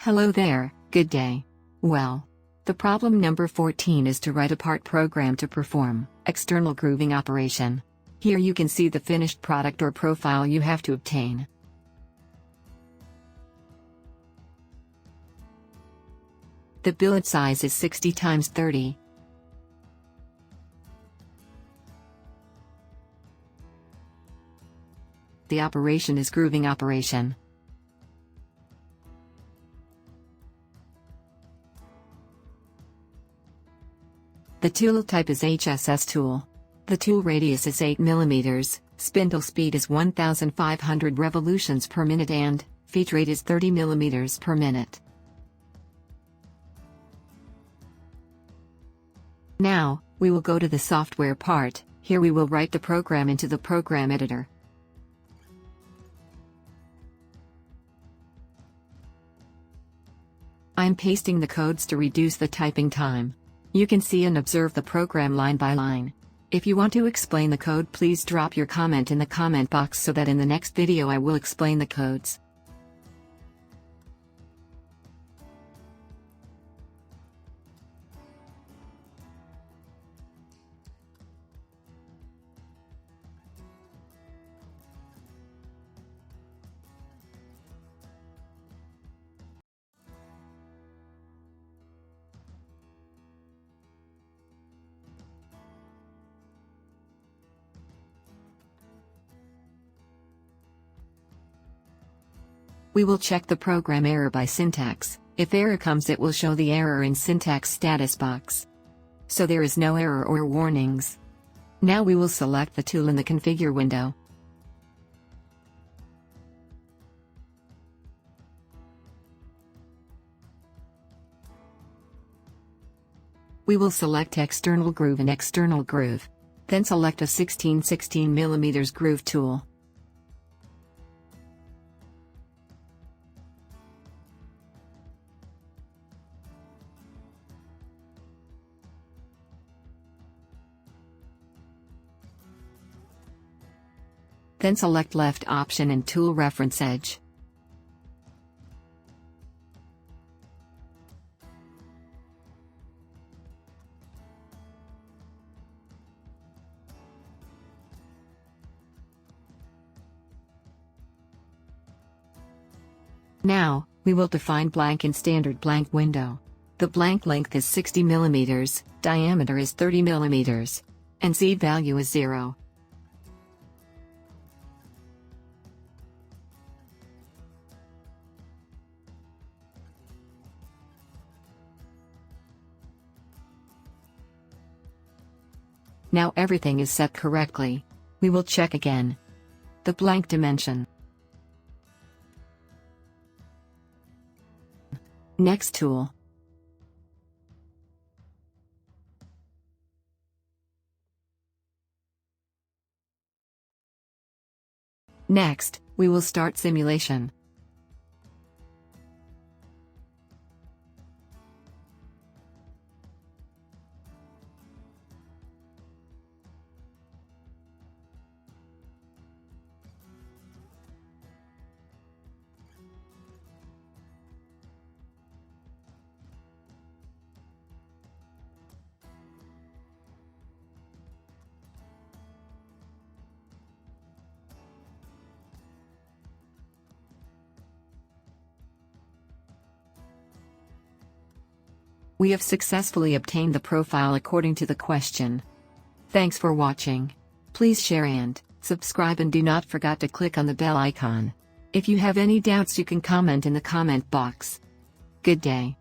Hello there, good day. Well, the problem number 14 is to write a part program to perform external grooving operation. Here you can see the finished product or profile you have to obtain. The billet size is 60 × 30. The operation is grooving operation. The tool type is HSS tool. The tool radius is 8 mm, spindle speed is 1500 revolutions per minute and feed rate is 30 mm per minute. Now, we will go to the software part. Here we will write the program into the program editor. I'm pasting the codes to reduce the typing time. You can see and observe the program line by line. If you want to explain the code, please drop your comment in the comment box so that in the next video I will explain the codes. We will check the program error by syntax. If error comes, it will show the error in syntax status box. So there is no error or warnings. Now we will select the tool in the configure window. We will select external groove and external groove. Then select a 16 mm groove tool. Then select left option and tool reference edge. Now, we will define blank in standard blank window. The blank length is 60 mm, diameter is 30 mm, and Z value is 0. Now everything is set correctly. We will check again. The blank dimension. Next tool. Next, we will start simulation. We have successfully obtained the profile according to the question. Thanks for watching. Please share and subscribe, and do not forget to click on the bell icon. If you have any doubts, you can comment in the comment box. Good day.